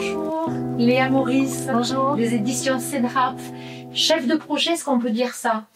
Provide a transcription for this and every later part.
Bonjour, Léa Maurice. Bonjour. Des éditions CEDRAP. Chef de projet, est-ce qu'on peut dire ça?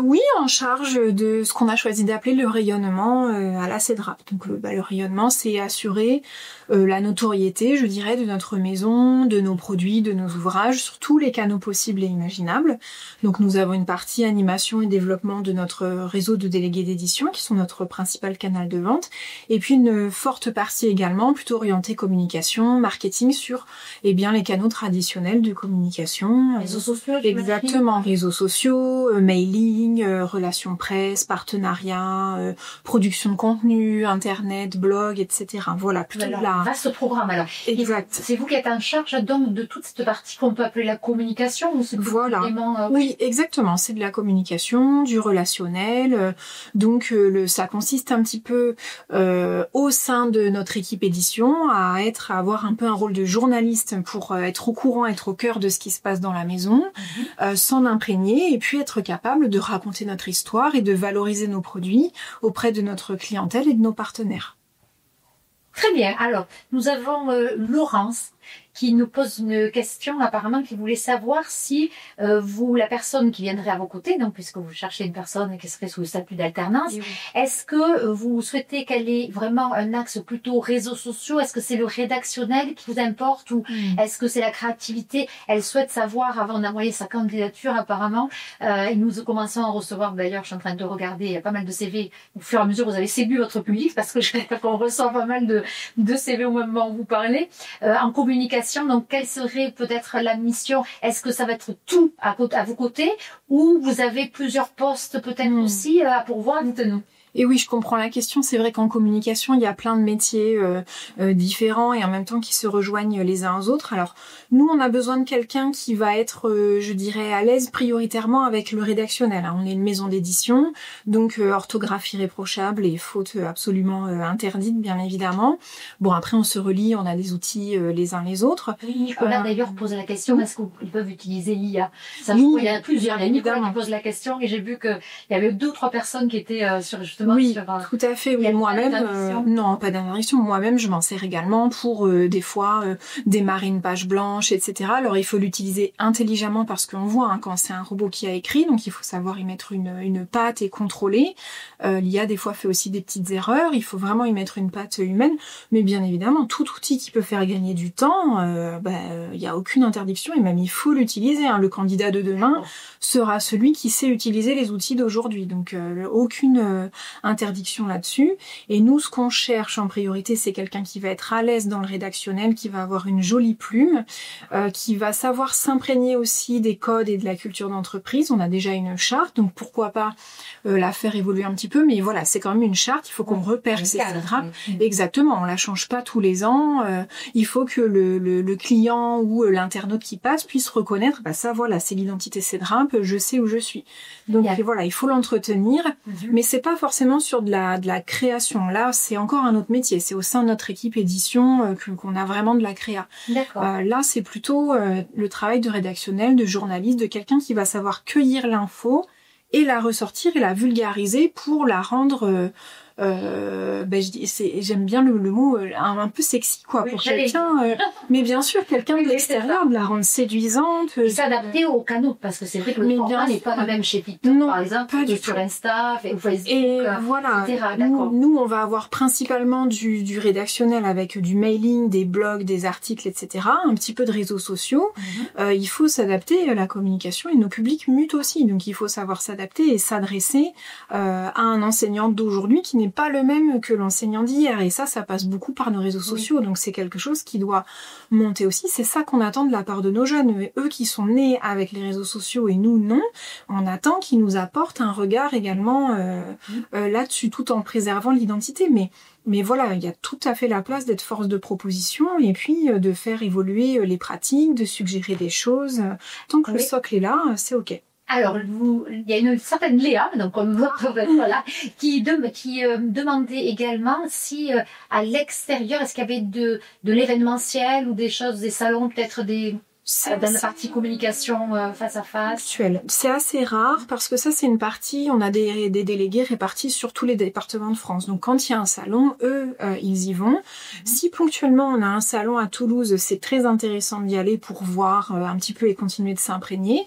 Oui, en charge de ce qu'on a choisi d'appeler le rayonnement à la CEDRAP. Donc le rayonnement, c'est assurer la notoriété, je dirais, de notre maison, de nos produits, de nos ouvrages, sur tous les canaux possibles et imaginables. Donc nous avons une partie animation et développement de notre réseau de délégués d'édition, qui sont notre principal canal de vente, et puis une forte partie également, plutôt orientée communication, marketing sur les canaux traditionnels de communication. Réseaux sociaux, Exactement, réseaux sociaux, mailing, relations presse, partenariats, production de contenu, internet, blog, etc. Voilà, plutôt un vaste programme alors. Exact. C'est vous qui êtes en charge donc de toute cette partie qu'on peut appeler la communication ou c'est voilà. Vraiment, Oui, exactement. C'est de la communication, du relationnel. Donc ça consiste un petit peu au sein de notre équipe édition à avoir un peu un rôle de journaliste pour être au courant, être au cœur de ce qui se passe dans la maison. S'en imprégner et puis être capable de raconter notre histoire et de valoriser nos produits auprès de notre clientèle et de nos partenaires. Très bien. Alors, nous avons Laurence qui nous pose une question apparemment qui voulait savoir si vous, la personne qui viendrait à vos côtés, donc puisque vous cherchez une personne qui serait sous le statut d'alternance, oui. Est-ce que vous souhaitez qu'elle ait vraiment un axe plutôt réseaux sociaux? Est-ce que c'est le rédactionnel qui vous importe ou est-ce que c'est la créativité? Elle souhaite savoir, avant d'envoyer sa candidature apparemment, et nous commençons à recevoir, d'ailleurs je suis en train de regarder, il y a pas mal de CV, au fur et à mesure vous avez séduit votre public parce que je crois qu'on reçoit pas mal de CV au moment où vous parlez, en communication. Donc, quelle serait peut-être la mission? Est-ce que ça va être tout à vos côtés ou vous avez plusieurs postes peut-être aussi à pourvoir? Dites-nous. Et oui, je comprends la question. C'est vrai qu'en communication, il y a plein de métiers différents et en même temps qui se rejoignent les uns aux autres. Alors, nous, on a besoin de quelqu'un qui va être, je dirais, à l'aise prioritairement avec le rédactionnel. On est une maison d'édition, donc orthographe irréprochable et fautes absolument interdites, bien évidemment. Bon, après, on se relie, on a des outils les uns les autres. Oui, Nicolas d'ailleurs pose la question, est-ce qu'ils peuvent utiliser l'IA? Oui, il y a plusieurs. Il y a Nicolas qui pose la question et j'ai vu qu'il y avait 2 ou 3 personnes qui étaient sur oui, tout à fait. Oui, moi-même, non, pas d'interdiction. Moi-même, je m'en sers également pour des fois démarrer une page blanche, etc. Alors, il faut l'utiliser intelligemment parce qu'on voit quand c'est un robot qui a écrit, donc il faut savoir y mettre une patte et contrôler. L'IA des fois fait aussi des petites erreurs. Il faut vraiment y mettre une patte humaine, mais bien évidemment, tout outil qui peut faire gagner du temps, il y a aucune interdiction et même il faut l'utiliser. Le candidat de demain sera celui qui sait utiliser les outils d'aujourd'hui. Donc, aucune interdiction là-dessus. Et nous, ce qu'on cherche en priorité, c'est quelqu'un qui va être à l'aise dans le rédactionnel, qui va avoir une jolie plume, qui va savoir s'imprégner aussi des codes et de la culture d'entreprise. On a déjà une charte, donc pourquoi pas la faire évoluer un petit peu, mais voilà, c'est quand même une charte, il faut qu'on repère ces CEDRAP. Exactement, on la change pas tous les ans, il faut que le client ou l'internaute qui passe puisse reconnaître, ça voilà, c'est l'identité CEDRAP, je sais où je suis. Donc voilà, il faut l'entretenir, mais c'est pas forcément sur de la création. Là, c'est encore un autre métier. C'est au sein de notre équipe édition qu'on a vraiment de la créa. Là, c'est plutôt le travail de rédactionnel, de journaliste, de quelqu'un qui va savoir cueillir l'info et la ressortir et la vulgariser pour la rendre... j'aime bien le mot un peu sexy pour quelqu'un, mais bien sûr quelqu'un de l'extérieur, de la rendre séduisante, et s'adapter aux canaux parce que c'est vrai que le format n'est pas le même chez TikTok par exemple que sur Insta ou Facebook, et voilà, etc. Nous on va avoir principalement du rédactionnel avec du mailing, des blogs, des articles, etc. Un petit peu de réseaux sociaux. Il faut s'adapter à la communication et nos publics mutent aussi, donc il faut savoir s'adapter et s'adresser à un enseignant d'aujourd'hui qui n'est pas le même que l'enseignant d'hier, et ça passe beaucoup par nos réseaux sociaux, donc c'est quelque chose qui doit monter aussi. C'est ça qu'on attend de la part de nos jeunes, mais eux qui sont nés avec les réseaux sociaux et nous non, on attend qu'ils nous apportent un regard également là-dessus, tout en préservant l'identité, mais voilà, il y a tout à fait la place d'être force de proposition et puis de faire évoluer les pratiques, de suggérer des choses. Tant que le socle est là, c'est ok. Alors, il y a une certaine Léa, donc voilà, qui demandait également si à l'extérieur, est-ce qu'il y avait de l'événementiel ou des choses, des salons, peut-être des dans la partie communication face à face. C'est assez rare parce que ça c'est une partie, on a des délégués répartis sur tous les départements de France. Donc quand il y a un salon, eux, ils y vont. Si ponctuellement on a un salon à Toulouse, c'est très intéressant d'y aller pour voir un petit peu et continuer de s'imprégner.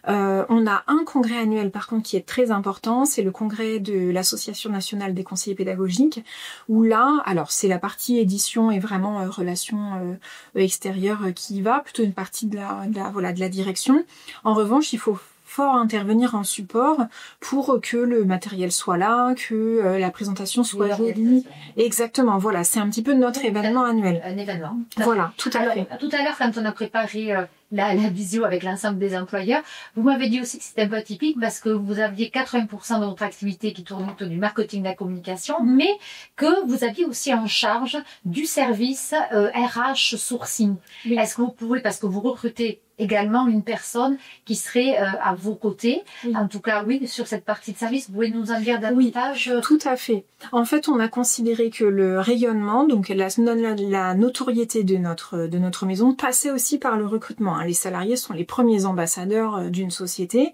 On a un congrès annuel par contre qui est très important, c'est le congrès de l'Association nationale des conseillers pédagogiques, où là, alors c'est la partie édition et vraiment relations extérieures qui y va, plutôt une partie de la direction. En revanche, il faut fort intervenir en support pour que le matériel soit là, que la présentation soit jolie. Exactement, voilà, c'est un petit peu notre événement annuel. Un événement. Voilà, tout à fait. Tout à l'heure, quand on a préparé la visio avec l'ensemble des employeurs, vous m'avez dit aussi que c'était un peu atypique parce que vous aviez 80% de votre activité qui tourne autour du marketing, de la communication, mais que vous aviez aussi en charge du service RH sourcing. Oui. Est-ce que vous pouvez, parce que vous recrutez également une personne qui serait à vos côtés. Oui. En tout cas, oui, sur cette partie de service, vous pouvez nous en dire davantage? Oui, tout à fait. En fait, on a considéré que le rayonnement, donc la notoriété de notre maison, passait aussi par le recrutement. Les salariés sont les premiers ambassadeurs d'une société.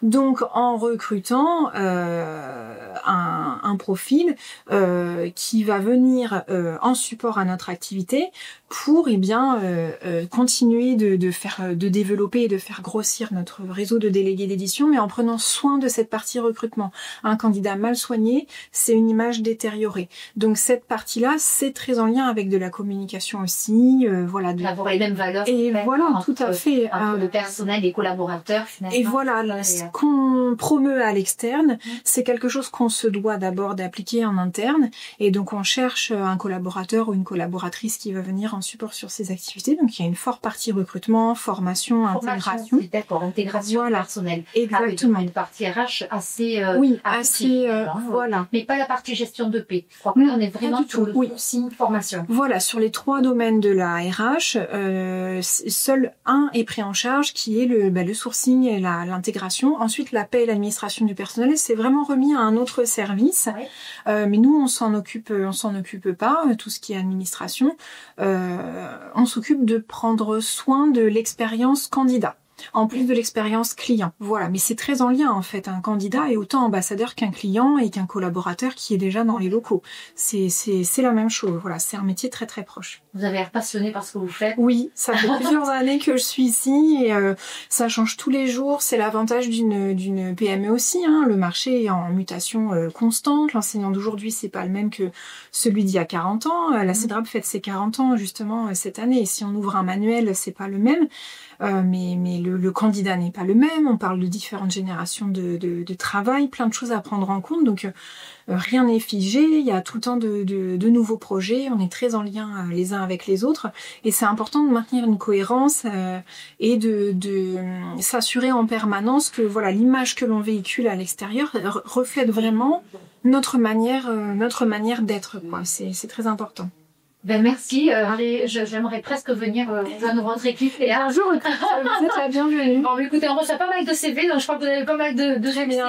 Donc, en recrutant un profil qui va venir en support à notre activité pour continuer de développer et de faire grossir notre réseau de délégués d'édition, mais en prenant soin de cette partie recrutement. Un candidat mal soigné, c'est une image détériorée. Donc cette partie-là, c'est très en lien avec de la communication aussi, Avoir les mêmes valeurs. Et voilà, tout à fait. Entre le personnel et les collaborateurs, finalement. Et voilà, ce qu'on promeut à l'externe, c'est quelque chose qu'on se doit d'abord d'appliquer en interne. Et donc on cherche un collaborateur ou une collaboratrice qui va venir en support sur ces activités. Donc il y a une forte partie recrutement, formation, intégration. D'accord, intégration personnelle. Exactement. Une partie RH assez voilà. Mais pas la partie gestion de paix. Je crois que là, on est vraiment sur le sourcing formation. Voilà, sur les 3 domaines de la RH, seul un est pris en charge, qui est le sourcing et l'intégration. Ensuite, la paie et l'administration du personnel, c'est vraiment remis à un autre service. Ouais. Mais nous, on s'en occupe pas, tout ce qui est administration. On s'occupe de prendre soin de l'expérience candidat, en plus de l'expérience client. Voilà, mais c'est très en lien en fait. Un candidat est autant ambassadeur qu'un client et qu'un collaborateur qui est déjà dans les locaux. C'est la même chose. Voilà, c'est un métier très très proche. Vous avez l'air passionné par ce que vous faites. Oui, ça fait plusieurs années que je suis ici et ça change tous les jours. C'est l'avantage d'une PME aussi. Le marché est en mutation constante. L'enseignant d'aujourd'hui, c'est pas le même que celui d'il y a 40 ans. La CEDRAP fête ses 40 ans justement cette année. Et si on ouvre un manuel, c'est pas le même. Mais le candidat n'est pas le même. On parle de différentes générations de travail, plein de choses à prendre en compte. Donc rien n'est figé. Il y a tout le temps de nouveaux projets. On est très en lien les uns avec les autres. Et c'est important de maintenir une cohérence et de s'assurer en permanence que voilà l'image que l'on véhicule à l'extérieur reflète vraiment notre manière d'être. C'est très important. Ben merci, j'aimerais presque venir dans votre équipe. Et un jour, vous êtes la bienvenue. Bon, écoutez, on reçoit pas mal de CV, donc je crois que vous avez pas mal de succès.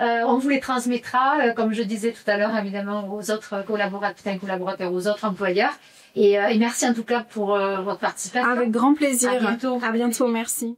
On vous les transmettra, comme je disais tout à l'heure, évidemment, aux autres collaborateurs, aux autres employeurs. Et merci en tout cas pour votre participation. Avec grand plaisir. À bientôt. À bientôt, merci.